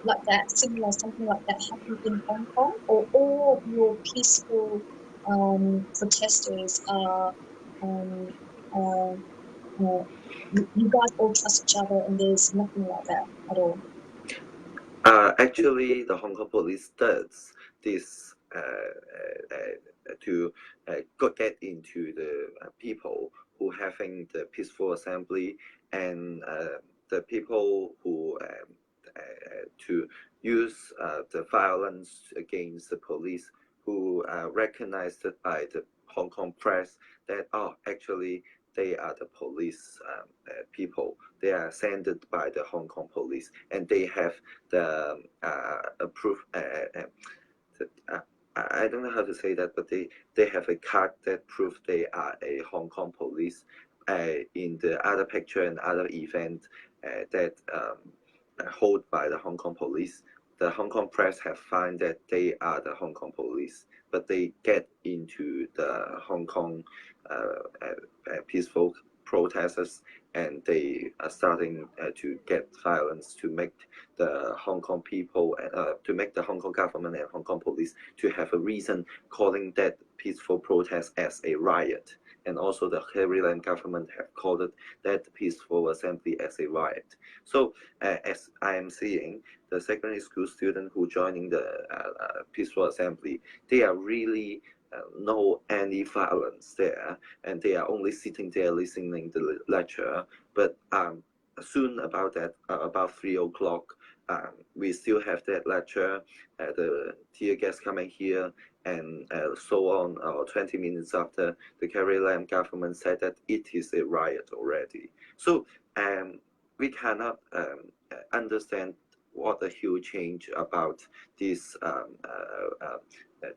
like that, similar, something like that happened in Hong Kong, or all of your peaceful protesters are you guys all trust each other and there's nothing like that at all? Actually, the Hong Kong police does this to get into the people who having the peaceful assembly, and the people who to use the violence against the police, who recognized by the Hong Kong press that actually they are the police people. They are sent by the Hong Kong police, and they have the approved. I don't know how to say that, but they have a card that proves they are a Hong Kong police. In the other picture and other event that hold by the Hong Kong police, the Hong Kong press have found that they are the Hong Kong police, but they get into the Hong Kong peaceful protesters, and they are starting to get violence to make the Hong Kong people, to make the Hong Kong government and Hong Kong police to have a reason calling that peaceful protest as a riot. And also the Carrie Lam government have called it that peaceful assembly as a riot. So as I am seeing, the secondary school students who joining the peaceful assembly, they are really no any violence there, and they are only sitting there listening to the lecture. But soon about that, about 3 o'clock, we still have that lecture, the tear gas coming here, and so on. 20 minutes after, the Carrie Lam government said that it is a riot already. So we cannot understand what a huge change about this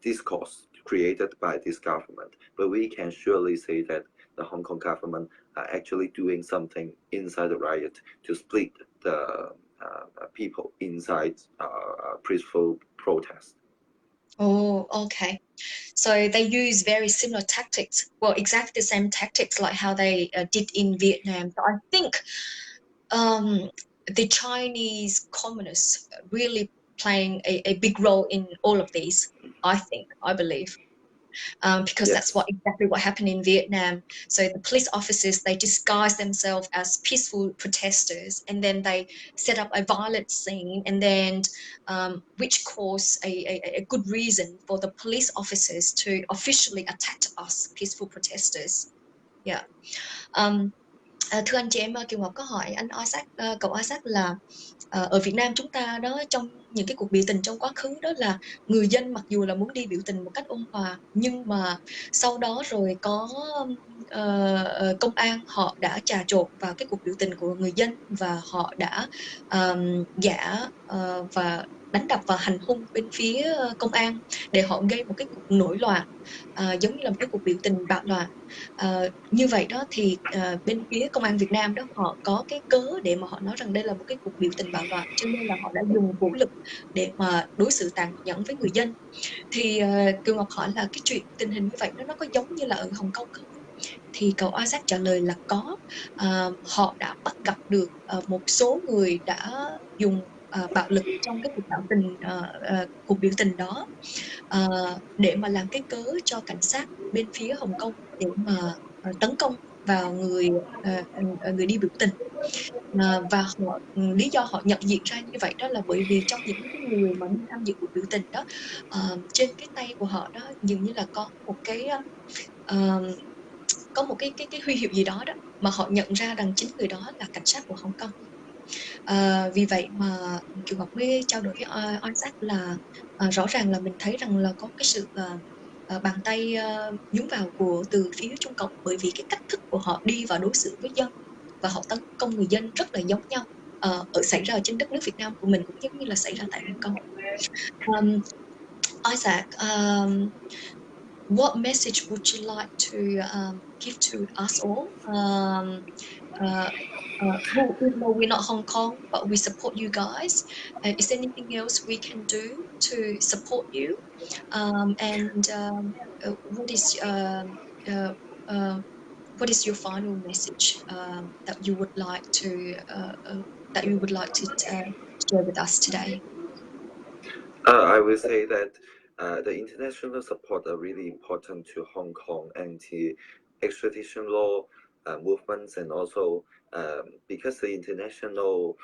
discourse created by this government, but we can surely say that the Hong Kong government are actually doing something inside the riot to split the people inside peaceful protest. Oh, okay. So they use very similar tactics. Well, exactly the same tactics like how they did in Vietnam. So I think the Chinese communists really playing a big role in all of these. I believe. Because that's Yes. exactly what happened in Vietnam. So the police officers, they disguise themselves as peaceful protesters, and then they set up a violent scene, and then which caused a good reason for the police officers to officially attack us peaceful protesters. Yeah. Thưa anh chị em, Kiều Ngọc có hỏi anh Isaac, cậu Isaac là ở Việt Nam chúng ta đó, trong những cái cuộc biểu tình trong quá khứ đó, là người dân mặc dù là muốn đi biểu tình một cách ôn hòa, nhưng mà sau đó rồi có công an họ đã trà trộn vào cái cuộc biểu tình của người dân, và họ đã và đánh đập và hành hung bên phía công an để họ gây một cái cuộc nổi loạn, giống như là một cái cuộc biểu tình bạo loạn. Như vậy đó thì bên phía công an Việt Nam đó, họ có cái cớ để mà họ nói rằng đây là một cái cuộc biểu tình bạo loạn, cho nên là họ đã dùng vũ lực để mà đối xử tàn nhẫn với người dân. Thì Kiều Ngọc hỏi là cái chuyện tình hình như vậy nó có giống như là ở Hồng Kông không? Thì cậu Isaac trả lời là có. Họ đã bắt gặp được một số người đã dùng bạo lực trong cái cuộc biểu tình đó, để mà làm cái cớ cho cảnh sát bên phía Hồng Kông để mà tấn công vào người đi biểu tình. Và lý do họ nhận diện ra như vậy đó là bởi vì trong những cái người mà đi tham dự cuộc biểu tình đó, trên cái tay của họ đó dường như là có một cái huy hiệu gì đó mà họ nhận ra rằng chính người đó là cảnh sát của Hồng Kông. Vì vậy mà Kiều Ngọc mới trao đổi với Isaac là rõ ràng là mình thấy rằng là có cái sự bàn tay nhúng vào từ phía Trung Cộng, bởi vì cái cách thức của họ đi và đối xử với dân và họ tấn công người dân rất là giống nhau, xảy ra ở trên đất nước Việt Nam của mình cũng giống như là xảy ra tại Hồng Kông. Isaac, what message would you like to give to us all? Even though we're not Hong Kong, but we support you guys. Is there anything else we can do to support you? What is your final message that you would like to share with us today? I will say that the international support are really important to Hong Kong anti-extradition law. movements, and also because the international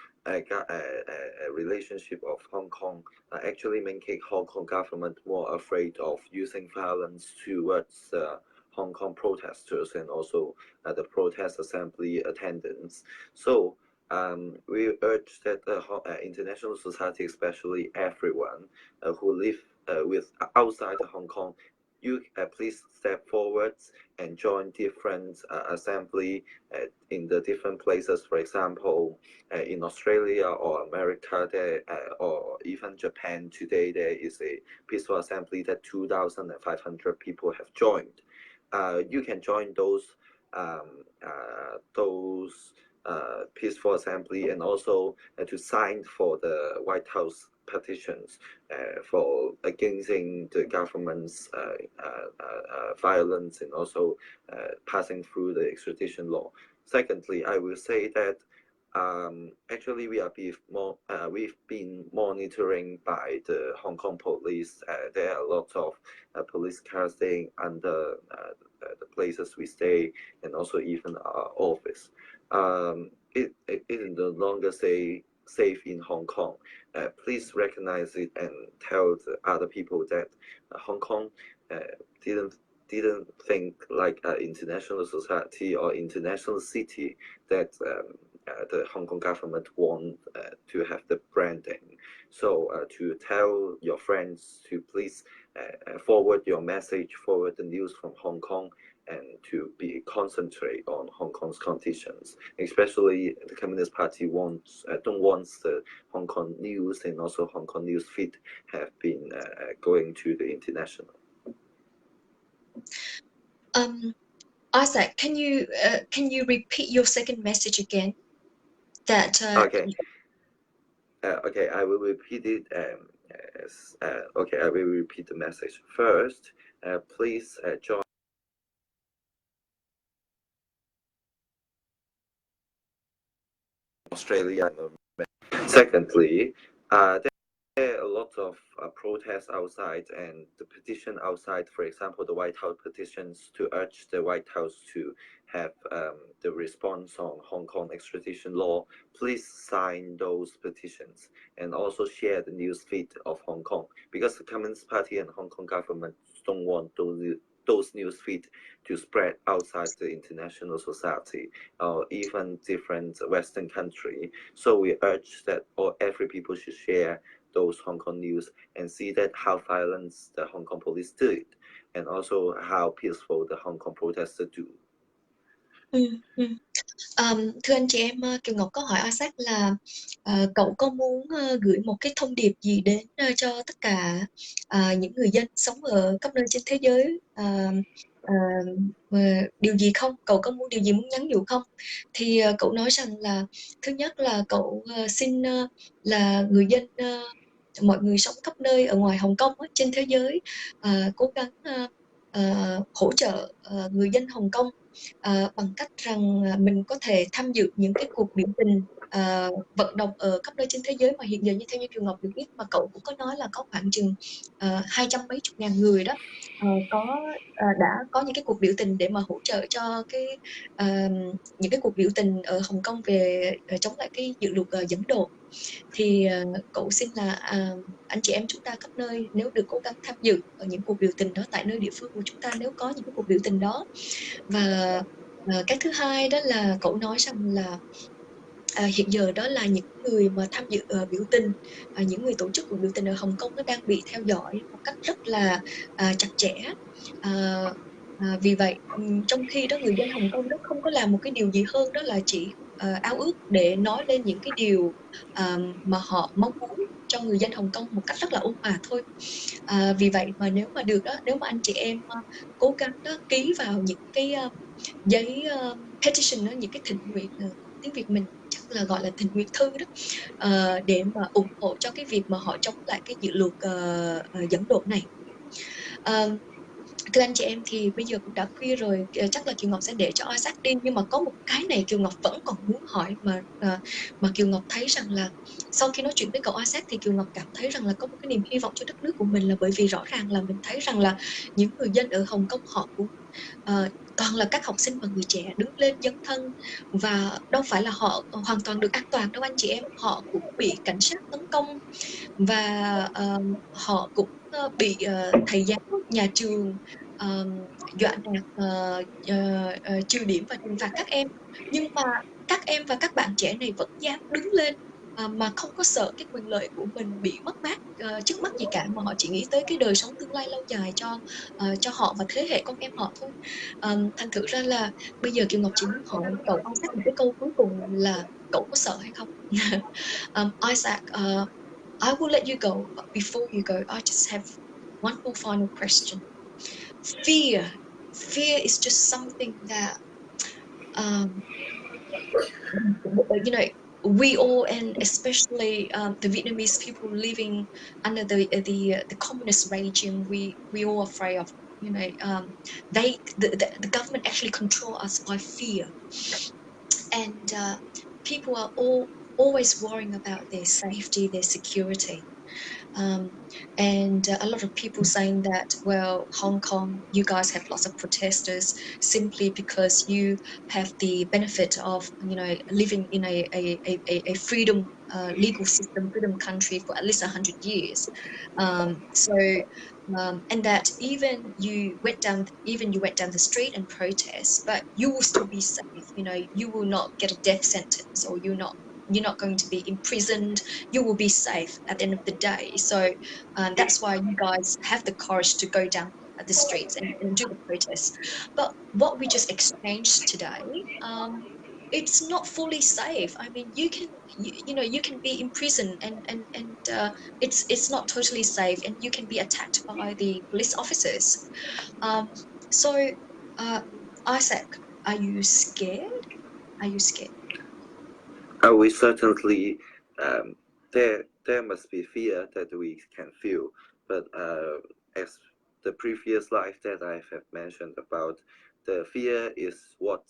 relationship of Hong Kong actually making Hong Kong government more afraid of using violence towards Hong Kong protesters and also the protest assembly attendants. So we urge that the international society, especially everyone who live with outside Hong Kong, you please step forward and join different assembly in the different places. For example, in Australia or America, there, or even Japan today, there is a peaceful assembly that 2,500 people have joined. You can join those peaceful assembly, and also to sign for the White House petitions for against the government's violence, and also passing through the extradition law. Secondly, I will say that actually we've been monitoring by the Hong Kong police. There are a lot of police cars staying under the places we stay, and also even our office. It is no longer safe in Hong Kong. Please recognize it and tell the other people that Hong Kong didn't think like an international society or international city that the Hong Kong government want to have the branding. So to tell your friends to please forward your message, forward the news from Hong Kong, and to be concentrate on Hong Kong's conditions. Especially the Communist Party don't want the Hong Kong news and also Hong Kong news feed have been going to the international. Isaac, can you repeat your second message again? That okay. Okay, I will repeat it. Okay, I will repeat the message. First, please join Australia. Secondly, there are a lot of protests outside and the petition outside. For example, the White House petitions to urge the White House to have the response on Hong Kong extradition law. Please sign those petitions and also share the news feed of Hong Kong, because the Communist Party and Hong Kong government don't want those news feed to spread outside the international society or even different Western country. So we urge that every people should share those Hong Kong news and see that how violent the Hong Kong police did, and also how peaceful the Hong Kong protesters do. Thưa anh chị em, Kiều Ngọc có hỏi Isaac là cậu có muốn gửi một cái thông điệp gì đến cho tất cả những người dân sống ở khắp nơi trên thế giới, điều gì không? Cậu có muốn điều gì muốn nhắn nhủ không? Thì cậu nói rằng là thứ nhất là cậu xin là người dân, mọi người sống khắp nơi ở ngoài Hồng Kông trên thế giới cố gắng hỗ trợ người dân Hồng Kông bằng cách rằng mình có thể tham dự những cái cuộc biểu tình vận động ở khắp nơi trên thế giới, mà hiện giờ như theo như Kiều Ngọc được biết, mà cậu cũng có nói là có khoảng chừng 200 mấy chục ngàn người đó đã có những cái cuộc biểu tình để mà hỗ trợ cho những cái cuộc biểu tình ở Hồng Kông về chống lại cái dự luật dẫn độ. Thì cậu xin là anh chị em chúng ta khắp nơi nếu được cố gắng tham dự ở những cuộc biểu tình đó tại nơi địa phương của chúng ta, nếu có những cái cuộc biểu tình đó. Và cái thứ hai đó là cậu nói rằng là hiện giờ đó là những người mà tham dự biểu tình, những người tổ chức cuộc biểu tình ở Hồng Kông nó đang bị theo dõi một cách rất là chặt chẽ. Vì vậy trong khi đó người dân Hồng Kông đó không có làm một cái điều gì hơn đó là chỉ ao ước để nói lên những cái điều mà họ mong muốn cho người dân Hồng Kông một cách rất là ôn hòa thôi. Vì vậy mà nếu mà được đó, nếu mà anh chị em cố gắng đó, ký vào những cái giấy petition đó, những cái thỉnh nguyện, tiếng Việt mình chắc là gọi là thỉnh nguyện thư đó, để mà ủng hộ cho cái việc mà họ chống lại cái dự luật dẫn độ này. Thưa anh chị em, thì bây giờ cũng đã khuya rồi, chắc là Kiều Ngọc sẽ để cho Isaac đi, nhưng mà có một cái này Kiều Ngọc vẫn còn muốn hỏi mà Kiều Ngọc thấy rằng là sau khi nói chuyện với cậu Isaac thì Kiều Ngọc cảm thấy rằng là có một cái niềm hy vọng cho đất nước của mình, là bởi vì rõ ràng là mình thấy rằng là những người dân ở Hồng Kông họ cũng còn là các học sinh và người trẻ đứng lên dấn thân, và đâu phải là họ hoàn toàn được an toàn đâu anh chị em, họ cũng bị cảnh sát tấn công, và họ cũng bị thầy giáo nhà trường dọa nạt, trừ điểm và trừng phạt các em. Nhưng mà các em và các bạn trẻ này vẫn dám đứng lên, mà không có sợ cái quyền lợi của mình bị mất mát trước mắt gì cả, mà họ chỉ nghĩ tới cái đời sống tương lai lâu dài cho họ và thế hệ con em họ thôi. Thành thử ra là bây giờ Kiều Ngọc chỉ muốn hỏi cậu Isaac một cái câu cuối cùng là cậu có sợ hay không? Isaac, I will let you go, but before you go, I just have one more final question. Fear is just something that, um, you know, we all, and especially the Vietnamese people living under the communist regime, we all afraid of. You know, the government actually control us by fear, and people are always worrying about their safety, their security. And a lot of people saying that, well, Hong Kong, you guys have lots of protesters simply because you have the benefit of, you know, living in a freedom legal system, freedom country for at least 100 years. And that even you went down the street and protest, but you will still be safe. You know, you will not get a death sentence, or you're not going to be imprisoned. You will be safe at the end of the day. So that's why you guys have the courage to go down the streets and do the protests. But what we just exchanged today, it's not fully safe. I mean, you can be imprisoned, and it's not totally safe, and you can be attacked by the police officers. So, uh, Isaac, are you scared? Are you scared? We certainly, there must be fear that we can feel, but as the previous life that I have mentioned about, the fear is what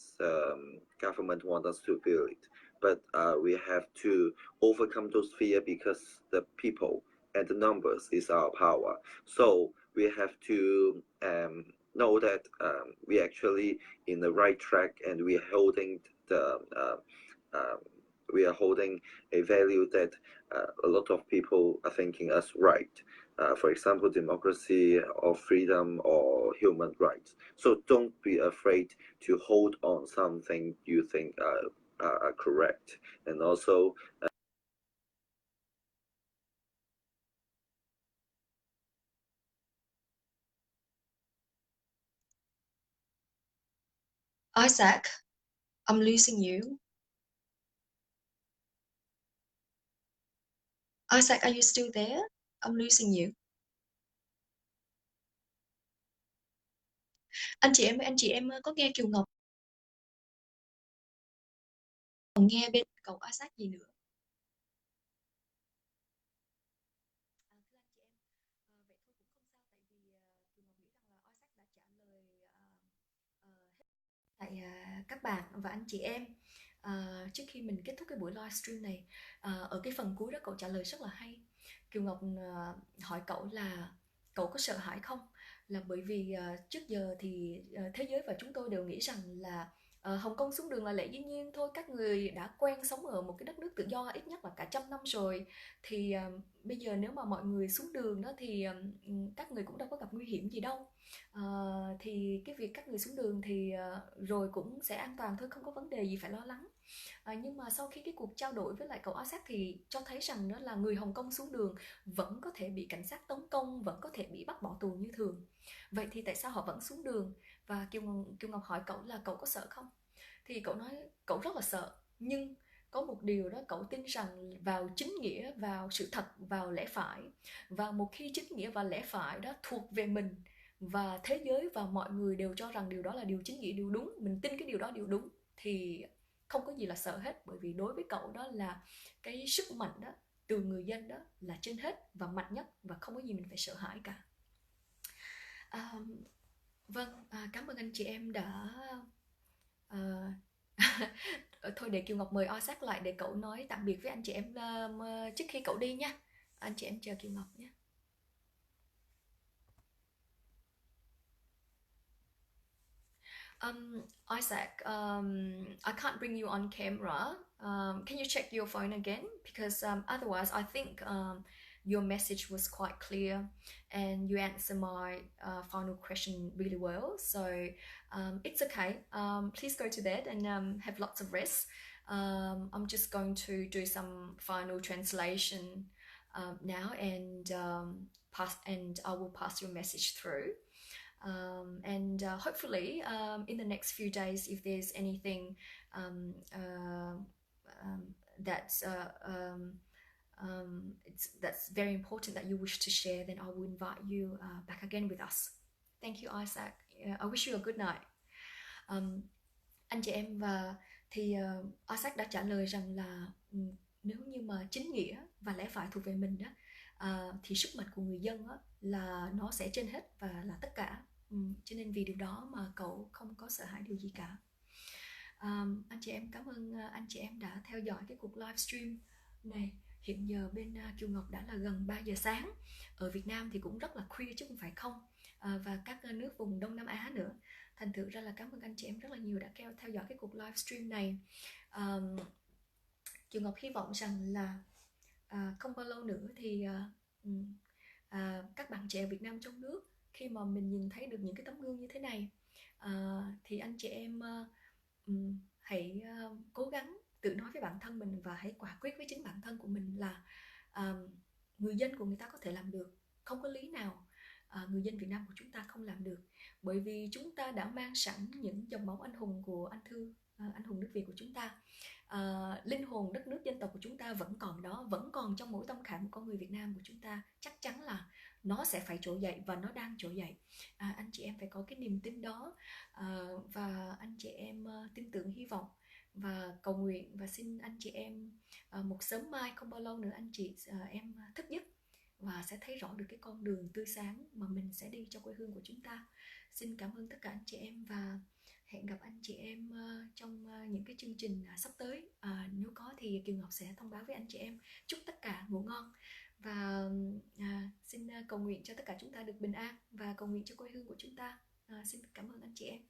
government want us to feel it, but we have to overcome those fear, because the people and the numbers is our power. So we have to know that we actually in the right track, and we are holding the we are holding a value that a lot of people are thinking us right. For example, democracy or freedom or human rights. So don't be afraid to hold on something you think are correct. And also, Isaac, I'm losing you. Isaac, are you still there? I'm losing you. Anh chị em có nghe Kiều Ngọc còn nghe bên cậu Isaac gì nữa? Tại các bạn và anh chị em, trước khi mình kết thúc cái buổi livestream này, ở cái phần cuối đó cậu trả lời rất là hay. Kiều Ngọc hỏi cậu là cậu có sợ hãi không? Là bởi vì trước giờ thì thế giới và chúng tôi đều nghĩ rằng là Hồng Kông xuống đường là lẽ dĩ nhiên thôi, các người đã quen sống ở một cái đất nước tự do ít nhất là cả trăm năm rồi, thì bây giờ nếu mà mọi người xuống đường đó thì các người cũng đâu có gặp nguy hiểm gì đâu. Thì cái việc các người xuống đường thì rồi cũng sẽ an toàn thôi, không có vấn đề gì phải lo lắng. Nhưng mà sau khi cái cuộc trao đổi với lại cậu Isaac thì cho thấy rằng đó là người Hồng Kông xuống đường vẫn có thể bị cảnh sát tấn công, vẫn có thể bị bắt bỏ tù như thường. Vậy thì tại sao họ vẫn xuống đường? Và Kiều Ngọc hỏi cậu là cậu có sợ không? Thì cậu nói cậu rất là sợ, nhưng có một điều đó, cậu tin rằng vào chính nghĩa, vào sự thật, vào lẽ phải. Và một khi chính nghĩa và lẽ phải đó thuộc về mình, và thế giới và mọi người đều cho rằng điều đó là điều chính nghĩa, điều đúng, mình tin cái điều đó điều đúng, thì không có gì là sợ hết. Bởi vì đối với cậu đó là cái sức mạnh đó từ người dân đó là trên hết và mạnh nhất, và không có gì mình phải sợ hãi cả. Vâng, cảm ơn anh chị em đã thôi để Kiều Ngọc mời Isaac lại để cậu nói tạm biệt với anh chị em trước khi cậu đi nha. Anh chị em chờ Kiều Ngọc nhé. Isaac, I can't bring you on camera. Can you check your phone again? Because otherwise, I think your message was quite clear and you answered my final question really well. So it's okay. Please go to bed and have lots of rest. I'm just going to do some final translation now and I will pass your message through. And hopefully in the next few days, if there's anything that's that's very important that you wish to share, then I will invite you back again with us. Thank you, Isaac. I wish you a good night. Anh chị em, và thì Isaac đã trả lời rằng là nếu như mà chính nghĩa và lẽ phải thuộc về mình đó, thì sức mạnh của người dân đó, là nó sẽ trên hết và là tất cả. Cho nên vì điều đó mà cậu không có sợ hãi điều gì cả. Anh chị em, cảm ơn anh chị em đã theo dõi cái cuộc livestream này. Hiện giờ bên Kiều Ngọc đã là gần 3 giờ sáng. Ở Việt Nam thì cũng rất là khuya chứ không phải không. Và các nước vùng Đông Nam Á nữa. Thành thử ra là cảm ơn anh chị em rất là nhiều đã theo dõi cái cuộc livestream này. Kiều Ngọc hy vọng rằng là không bao lâu nữa thì các bạn trẻ Việt Nam trong nước, khi mà mình nhìn thấy được những cái tấm gương như thế này, thì anh chị em hãy cố gắng tự nói với bản thân mình và hãy quả quyết với chính bản thân của mình là người dân của người ta có thể làm được. Không có lý nào người dân Việt Nam của chúng ta không làm được, bởi vì chúng ta đã mang sẵn những dòng máu anh hùng của anh hùng nước Việt của chúng ta. Linh hồn đất nước dân tộc của chúng ta vẫn còn đó, vẫn còn trong mỗi tâm khảm của con người Việt Nam của chúng ta. Chắc chắn là nó sẽ phải trỗi dậy và nó đang trỗi dậy. Anh chị em phải có cái niềm tin đó, và anh chị em tin tưởng, hy vọng và cầu nguyện, và xin anh chị em một sớm mai không bao lâu nữa anh chị em thức giấc và sẽ thấy rõ được cái con đường tươi sáng mà mình sẽ đi cho quê hương của chúng ta. Xin cảm ơn tất cả anh chị em và hẹn gặp anh chị em trong những cái chương trình sắp tới. Nếu có thì Kiều Ngọc sẽ thông báo với anh chị em. Chúc tất cả ngủ ngon và xin cầu nguyện cho tất cả chúng ta được bình an và cầu nguyện cho quê hương của chúng ta. Xin cảm ơn anh chị em.